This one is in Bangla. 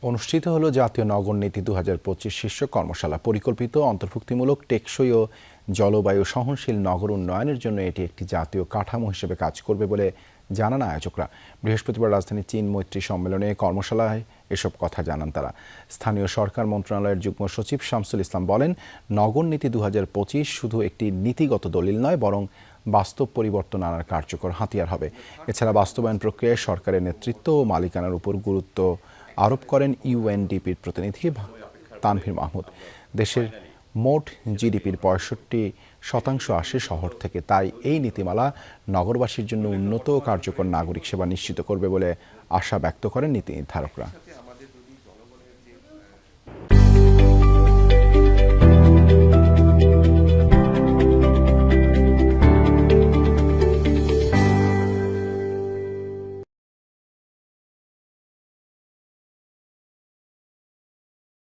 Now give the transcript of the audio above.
অনুষ্ঠিত হলো জাতীয় নগর নীতি 2025 শীর্ষক কর্মশালা। পরিকল্পিত, অন্তর্ভুক্তিমূলক, টেকসই ও জলবায়ু সহনশীল নগর উন্নয়নের জন্য এটি একটি জাতীয় কাঠামো হিসেবে কাজ করবে বলে জানান আয়োজকরা। বৃহস্পতিবার রাজধানীর চীন মৈত্রী সম্মেলনে কর্মশালায় এসব কথা জানান তারা। স্থানীয় সরকার মন্ত্রণালয়ের যুগ্ম সচিব শামসুল ইসলাম বলেন, নগর নীতি 2025 শুধু একটি নীতিগত দলিল নয়, বরং বাস্তব পরিবর্তন আনার কার্যকর হাতিয়ার হবে। এছাড়া বাস্তবায়ন প্রক্রিয়ায় সরকারের নেতৃত্ব ও মালিকানার উপর গুরুত্ব আরোপ করেন ইউএনডিপির প্রতিনিধি তানভীর মাহমুদ। দেশের মোট জিডিপির 65% আসে শহর থেকে, তাই এই নীতিমালা নগরবাসীর জন্য উন্নত ও কার্যকর নাগরিক সেবা নিশ্চিত করবে বলে আশা ব্যক্ত করেন নীতি নির্ধারকরা।